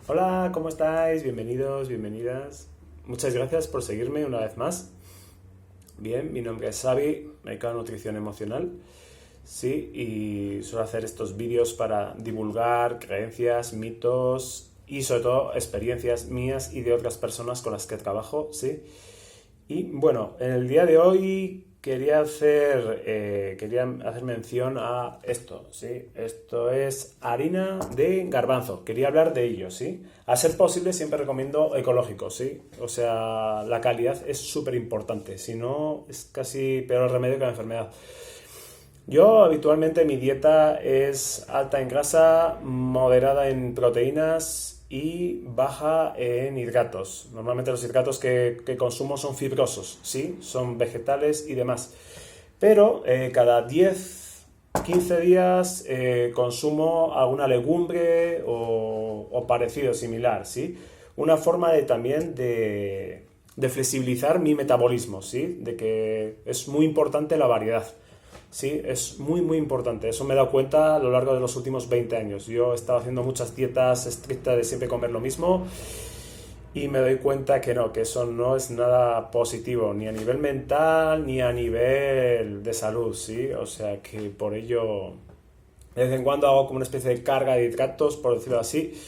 Hola, ¿cómo estáis? Bienvenidos, bienvenidas. Muchas gracias por seguirme una vez más. Bien, mi nombre es Xavi, médico de nutrición emocional. Sí, y suelo hacer estos vídeos para divulgar creencias, mitos y sobre todo experiencias mías y de otras personas con las que trabajo, ¿sí? Y bueno, en el día de hoy quería hacer mención a esto, ¿sí? Esto es harina de garbanzo. Quería hablar de ello, ¿sí? A ser posible siempre recomiendo ecológico, ¿sí? O sea, la calidad es súper importante. Si no, es casi peor remedio que la enfermedad. Yo habitualmente mi dieta es alta en grasa, moderada en proteínas y baja en hidratos. Normalmente los hidratos que consumo son fibrosos, ¿sí? Son vegetales y demás. Pero cada 10-15 días consumo alguna legumbre o parecido, similar, ¿sí? Una forma de flexibilizar mi metabolismo, ¿sí? De que es muy importante la variedad. Sí, es muy muy importante. Eso me he dado cuenta a lo largo de los últimos 20 años. Yo he estado haciendo muchas dietas estrictas de siempre comer lo mismo y me doy cuenta que no, que eso no es nada positivo, ni a nivel mental ni a nivel de salud, ¿sí? O sea que por ello de vez en cuando hago como una especie de carga de hidratos, por decirlo así.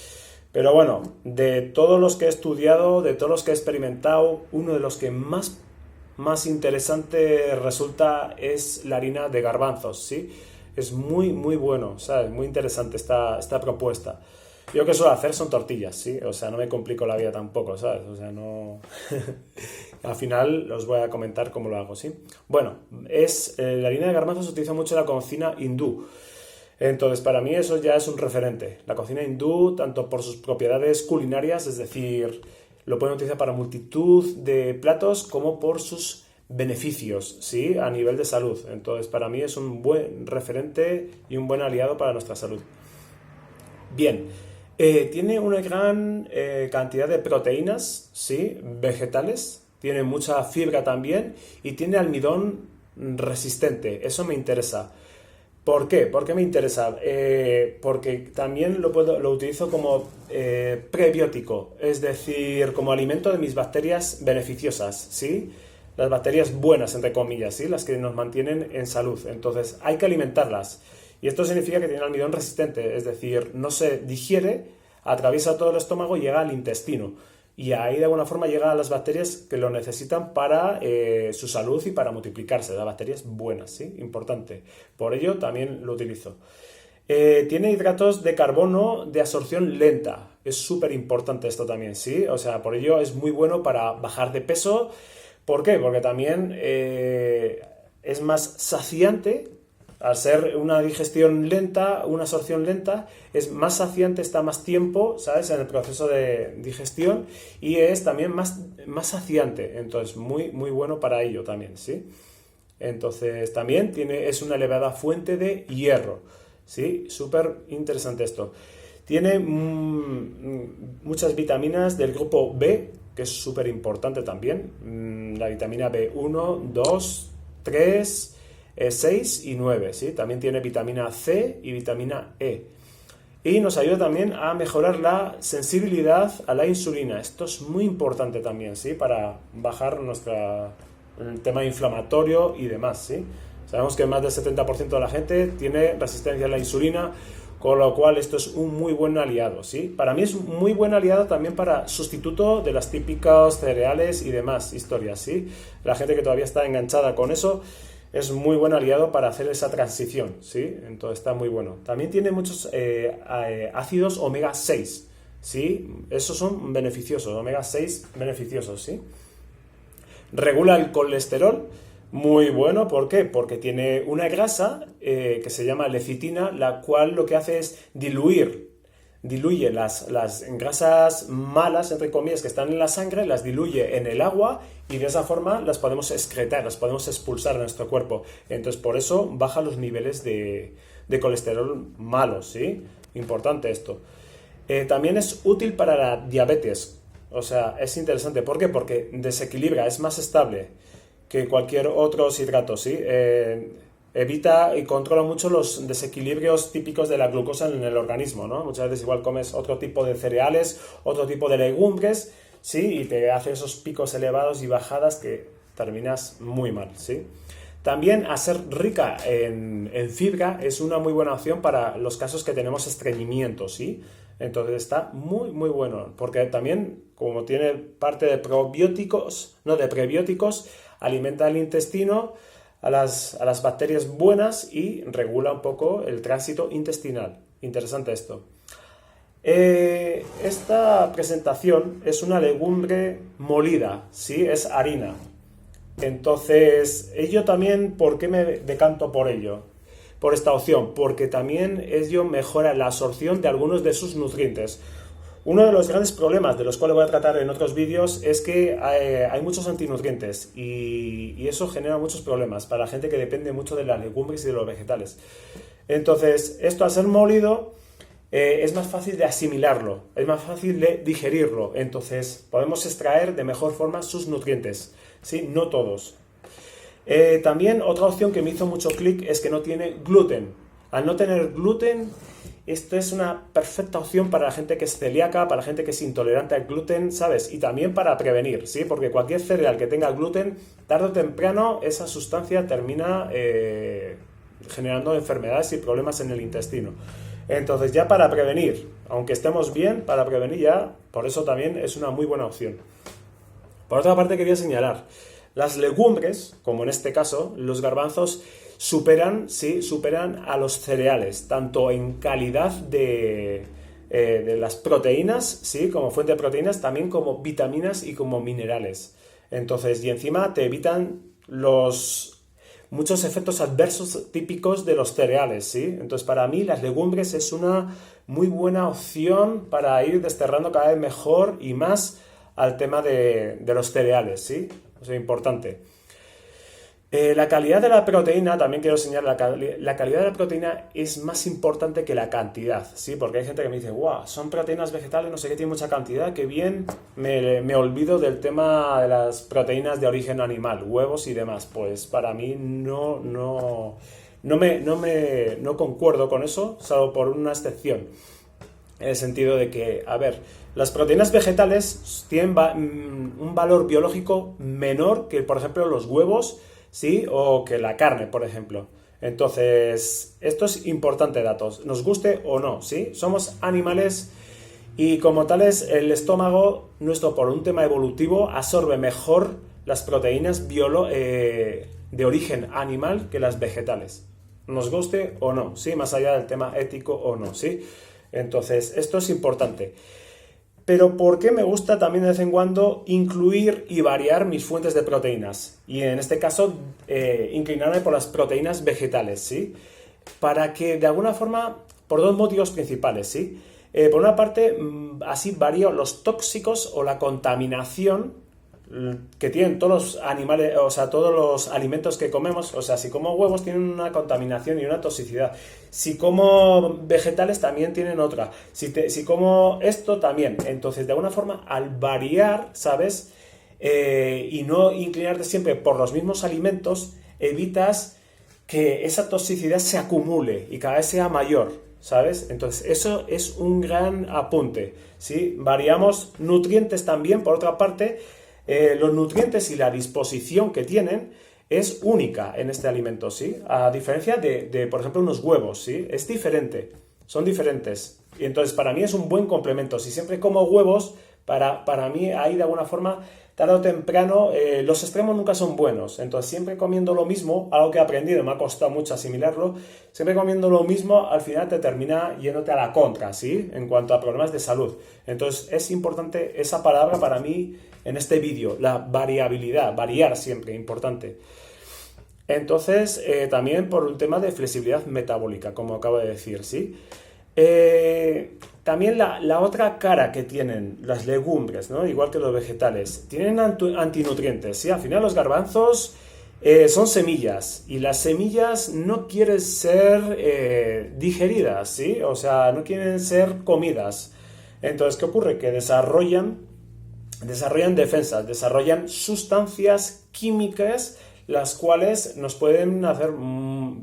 Pero bueno, de todos los que he estudiado, de todos los que he experimentado, uno de los que más interesante resulta es la harina de garbanzos, ¿sí? Es muy, muy bueno, ¿sabes? Muy interesante esta propuesta. Yo lo que suelo hacer son tortillas, ¿sí? O sea, no me complico la vida tampoco, ¿sabes? O sea, no... Al final os voy a comentar cómo lo hago, ¿sí? Bueno, la harina de garbanzos se utiliza mucho en la cocina hindú. Entonces, para mí eso ya es un referente. La cocina hindú, tanto por sus propiedades culinarias, es decir, lo pueden utilizar para multitud de platos, como por sus beneficios, ¿sí? A nivel de salud. Entonces, para mí es un buen referente y un buen aliado para nuestra salud. Bien, tiene una gran cantidad de proteínas, ¿sí? Vegetales, tiene mucha fibra también y tiene almidón resistente. Eso me interesa. ¿Por qué? ¿Por qué me interesa? Porque también lo utilizo como prebiótico, es decir, como alimento de mis bacterias beneficiosas, ¿sí? Las bacterias buenas, entre comillas, ¿sí? Las que nos mantienen en salud. Entonces, hay que alimentarlas. Y esto significa que tiene almidón resistente, es decir, no se digiere, atraviesa todo el estómago y llega al intestino. Y ahí de alguna forma llega a las bacterias que lo necesitan para su salud y para multiplicarse. Las bacterias buenas, ¿sí? Importante. Por ello también lo utilizo. Tiene hidratos de carbono de absorción lenta. Es súper importante esto también, ¿sí? O sea, por ello es muy bueno para bajar de peso. ¿Por qué? Porque también es más saciante. Al ser una digestión lenta, una absorción lenta, es más saciante, está más tiempo, ¿sabes?, en el proceso de digestión y es también más saciante. Entonces, muy, muy bueno para ello también, ¿sí? Entonces, también es una elevada fuente de hierro, ¿sí? Súper interesante esto. Tiene muchas vitaminas del grupo B, que es súper importante también. La vitamina B1, 2, 3... 6 y 9, ¿sí? También tiene vitamina C y vitamina E. Y nos ayuda también a mejorar la sensibilidad a la insulina. Esto es muy importante también, ¿sí? Para bajar el tema inflamatorio y demás, ¿sí? Sabemos que más del 70% de la gente tiene resistencia a la insulina, con lo cual esto es un muy buen aliado, ¿sí? Para mí es un muy buen aliado también para sustituto de las típicas cereales y demás historias, ¿sí? La gente que todavía está enganchada con eso es muy buen aliado para hacer esa transición, ¿sí? Entonces está muy bueno. También tiene muchos ácidos omega 6, ¿sí? Esos son beneficiosos, omega 6 beneficiosos, ¿sí? Regula el colesterol, muy bueno. ¿Por qué? Porque tiene una grasa que se llama lecitina, la cual lo que hace es diluye las grasas malas, entre comillas, que están en la sangre, las diluye en el agua y de esa forma las podemos excretar, las podemos expulsar de nuestro cuerpo. Entonces, por eso baja los niveles de colesterol malos, ¿sí? Importante esto. También es útil para la diabetes. O sea, es interesante. ¿Por qué? Porque desequilibra, es más estable que cualquier otro hidrato, ¿sí? evita y controla mucho los desequilibrios típicos de la glucosa en el organismo, ¿no? Muchas veces igual comes otro tipo de cereales, otro tipo de legumbres, ¿sí? Y te hace esos picos elevados y bajadas que terminas muy mal, ¿sí? También, a ser rica en fibra, es una muy buena opción para los casos que tenemos estreñimiento, ¿sí? Entonces está muy, muy bueno, porque también, como tiene parte de probióticos, no, de prebióticos, alimenta el intestino a las bacterias buenas y regula un poco el tránsito intestinal. Interesante esto. Esta presentación es una legumbre molida, ¿sí? Es harina. Entonces, ello también, ¿por qué me decanto por ello? Por esta opción, porque también ello mejora la absorción de algunos de sus nutrientes. Uno de los grandes problemas, de los cuales voy a tratar en otros vídeos, es que hay muchos antinutrientes y eso genera muchos problemas para la gente que depende mucho de las legumbres y de los vegetales. Entonces, esto al ser molido es más fácil de asimilarlo, es más fácil de digerirlo, entonces podemos extraer de mejor forma sus nutrientes, ¿sí? No todos. También otra opción que me hizo mucho clic es que no tiene gluten. Al no tener gluten, esto es una perfecta opción para la gente que es celíaca, para la gente que es intolerante al gluten, ¿sabes? Y también para prevenir, ¿sí? Porque cualquier cereal que tenga gluten, tarde o temprano esa sustancia termina generando enfermedades y problemas en el intestino. Entonces ya para prevenir, aunque estemos bien, para prevenir ya, por eso también es una muy buena opción. Por otra parte quería señalar, las legumbres, como en este caso, los garbanzos superan a los cereales, tanto en calidad de las proteínas, ¿sí? Como fuente de proteínas, también como vitaminas y como minerales. Entonces, y encima te evitan muchos efectos adversos típicos de los cereales, ¿sí? Entonces, para mí, las legumbres es una muy buena opción para ir desterrando cada vez mejor y más al tema de los cereales, ¿sí? O sea, importante. La calidad de la proteína, también quiero señalar, la calidad de la proteína es más importante que la cantidad, ¿sí? Porque hay gente que me dice, wow, son proteínas vegetales, no sé qué, tiene mucha cantidad, qué bien, me olvido del tema de las proteínas de origen animal, huevos y demás. Pues para mí no concuerdo con eso, salvo por una excepción. En el sentido de que, a ver, las proteínas vegetales tienen un valor biológico menor que, por ejemplo, los huevos, ¿sí? O que la carne, por ejemplo. Entonces, esto es importante datos, nos guste o no, ¿sí? Somos animales y como tales el estómago nuestro, por un tema evolutivo, absorbe mejor las proteínas de origen animal que las vegetales. Nos guste o no, ¿sí? Más allá del tema ético o no, ¿sí? Entonces, esto es importante. Pero ¿por qué me gusta también de vez en cuando incluir y variar mis fuentes de proteínas? Y en este caso, inclinarme por las proteínas vegetales, ¿sí? Para que de alguna forma, por dos motivos principales, ¿sí? Por una parte, así varío los tóxicos o la contaminación que tienen todos los animales, o sea, todos los alimentos que comemos. O sea, si como huevos tienen una contaminación y una toxicidad. Si como vegetales también tienen otra. Si como esto también. Entonces, de alguna forma, al variar, ¿sabes? Y no inclinarte siempre por los mismos alimentos, evitas que esa toxicidad se acumule y cada vez sea mayor, ¿sabes? Entonces, eso es un gran apunte, ¿sí? Variamos nutrientes también, por otra parte. Los nutrientes y la disposición que tienen es única en este alimento, ¿sí? A diferencia de, por ejemplo, unos huevos, ¿sí? Es diferente, son diferentes. Y entonces, para mí es un buen complemento. Si siempre como huevos, para mí ahí de alguna forma, tarde o temprano, los extremos nunca son buenos. Entonces, siempre comiendo lo mismo, algo que he aprendido, me ha costado mucho asimilarlo, siempre comiendo lo mismo, al final te termina yéndote a la contra, ¿sí? En cuanto a problemas de salud. Entonces, es importante esa palabra para mí en este vídeo, la variabilidad, variar siempre, importante. Entonces, también por un tema de flexibilidad metabólica, como acabo de decir, ¿sí? También la otra cara que tienen las legumbres, ¿no? Igual que los vegetales, tienen antinutrientes, ¿sí? Al final los garbanzos son semillas y las semillas no quieren ser digeridas, ¿sí? O sea, no quieren ser comidas. Entonces, ¿qué ocurre? Que desarrollan defensas, desarrollan sustancias químicas, las cuales nos pueden hacer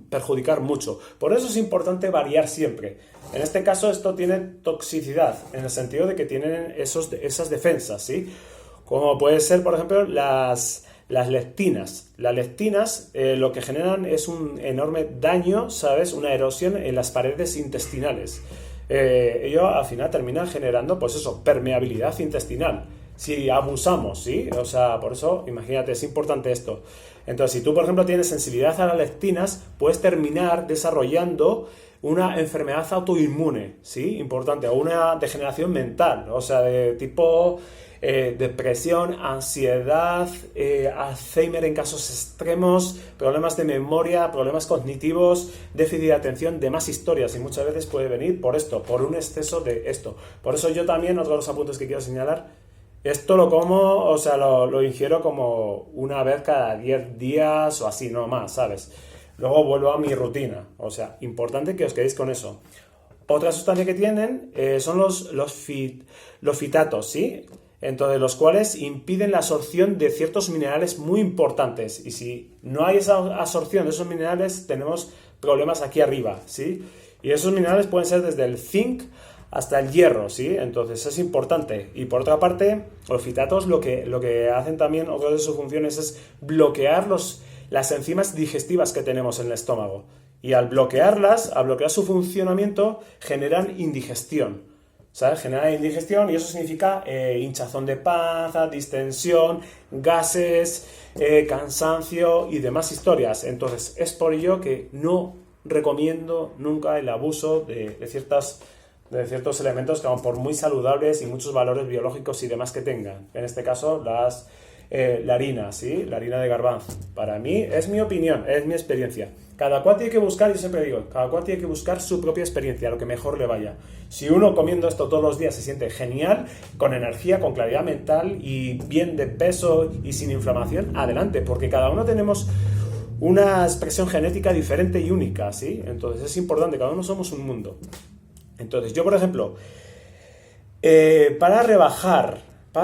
perjudicar mucho. Por eso es importante variar siempre. En este caso esto tiene toxicidad, en el sentido de que tienen esas defensas, ¿sí? Como puede ser, por ejemplo, las lectinas. Las lectinas lo que generan es un enorme daño, ¿sabes? Una erosión en las paredes intestinales. Ello al final termina generando, pues eso, permeabilidad intestinal. Si abusamos, ¿sí? O sea, por eso, imagínate, es importante esto. Entonces, si tú, por ejemplo, tienes sensibilidad a las lectinas, puedes terminar desarrollando una enfermedad autoinmune, ¿sí? Importante, o una degeneración mental, o sea, de tipo depresión, ansiedad, Alzheimer en casos extremos, problemas de memoria, problemas cognitivos, déficit de atención, demás historias, y muchas veces puede venir por esto, por un exceso de esto. Por eso yo también, otro de los apuntes que quiero señalar, esto lo como, o sea, lo ingiero como una vez cada 10 días o así, no más, ¿sabes? Luego vuelvo a mi rutina, o sea, importante que os quedéis con eso. Otra sustancia que tienen son los fitatos, ¿sí? Entonces, los cuales impiden la absorción de ciertos minerales muy importantes. Y si no hay esa absorción de esos minerales, tenemos problemas aquí arriba, ¿sí? Y esos minerales pueden ser desde el zinc hasta el hierro, ¿sí? Entonces es importante. Y por otra parte, los fitatos lo que hacen también, otra de sus funciones es bloquear las enzimas digestivas que tenemos en el estómago. Y al bloquear su funcionamiento, generan indigestión. ¿Sabes? Genera indigestión y eso significa hinchazón de panza, distensión, gases, cansancio y demás historias. Entonces, es por ello que no recomiendo nunca el abuso de ciertos elementos que, por muy saludables y muchos valores biológicos y demás que tengan. En este caso, la harina, ¿sí? La harina de garbanzo. Para mí, es mi opinión, es mi experiencia. Cada cual tiene que buscar, yo siempre digo, cada cual tiene que buscar su propia experiencia, lo que mejor le vaya. Si uno comiendo esto todos los días se siente genial, con energía, con claridad mental y bien de peso y sin inflamación, adelante, porque cada uno tenemos una expresión genética diferente y única, ¿sí? Entonces es importante, cada uno somos un mundo. Entonces yo, por ejemplo, para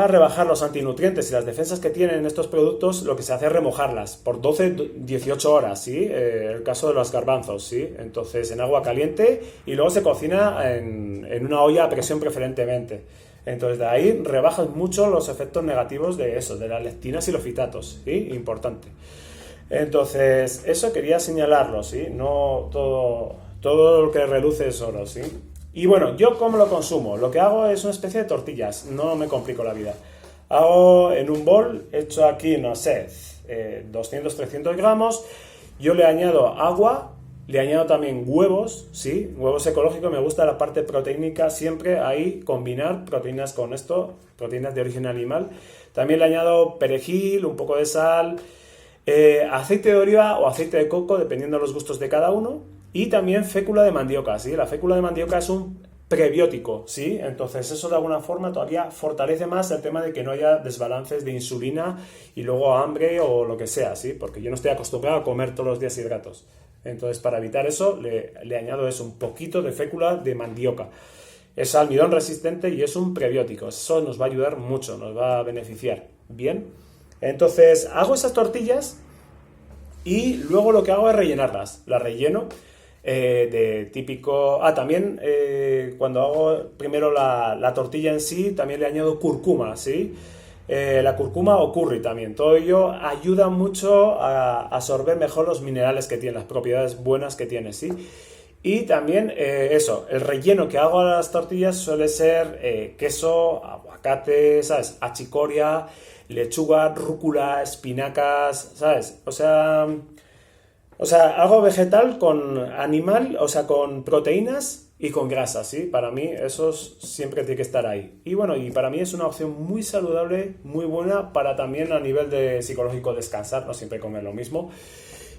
rebajar los antinutrientes y las defensas que tienen estos productos, lo que se hace es remojarlas por 12-18 horas, ¿sí? El caso de los garbanzos, ¿sí? Entonces, en agua caliente y luego se cocina en una olla a presión preferentemente. Entonces, de ahí rebajas mucho los efectos negativos de eso, de las lectinas y los fitatos, ¿sí? Importante. Entonces, eso quería señalarlo, ¿sí? No todo lo que reluce es oro, ¿sí? Y bueno, ¿yo cómo lo consumo? Lo que hago es una especie de tortillas, no me complico la vida. Hago en un bol, hecho aquí, no sé, 200-300 gramos, yo le añado agua, le añado también huevos, ¿sí? Huevos ecológicos, me gusta la parte proteínica, siempre ahí combinar proteínas con esto, proteínas de origen animal. También le añado perejil, un poco de sal, aceite de oliva o aceite de coco, dependiendo de los gustos de cada uno. Y también fécula de mandioca, ¿sí? La fécula de mandioca es un prebiótico, ¿sí? Entonces eso de alguna forma todavía fortalece más el tema de que no haya desbalances de insulina y luego hambre o lo que sea, ¿sí? Porque yo no estoy acostumbrado a comer todos los días hidratos. Entonces para evitar eso le añado eso, un poquito de fécula de mandioca. Es almidón resistente y es un prebiótico. Eso nos va a ayudar mucho, nos va a beneficiar. Bien, entonces hago esas tortillas y luego lo que hago es rellenarlas. Las relleno de típico... también cuando hago primero la tortilla en sí, también le añado cúrcuma, ¿sí? La cúrcuma o curry también. Todo ello ayuda mucho a absorber mejor los minerales que tiene, las propiedades buenas que tiene, ¿sí? Y también el relleno que hago a las tortillas suele ser queso, aguacate, ¿sabes? Achicoria, lechuga, rúcula, espinacas, ¿sabes? O sea, algo vegetal con animal, o sea, con proteínas y con grasas, ¿sí? Para mí eso siempre tiene que estar ahí. Y bueno, y para mí es una opción muy saludable, muy buena para también a nivel de psicológico descansar, no siempre comer lo mismo.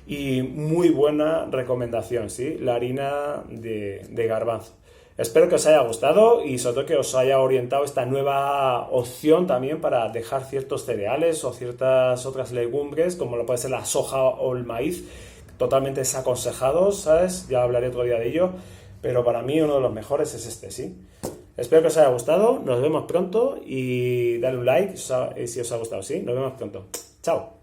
Y muy buena recomendación, ¿sí? La harina de garbanzo. Espero que os haya gustado y sobre todo que os haya orientado esta nueva opción también para dejar ciertos cereales o ciertas otras legumbres, como lo puede ser la soja o el maíz, totalmente desaconsejados, ¿sabes? Ya hablaré otro día de ello, pero para mí uno de los mejores es este, ¿sí? Espero que os haya gustado, nos vemos pronto y dale un like si os ha gustado, ¿sí? Nos vemos pronto. Chao.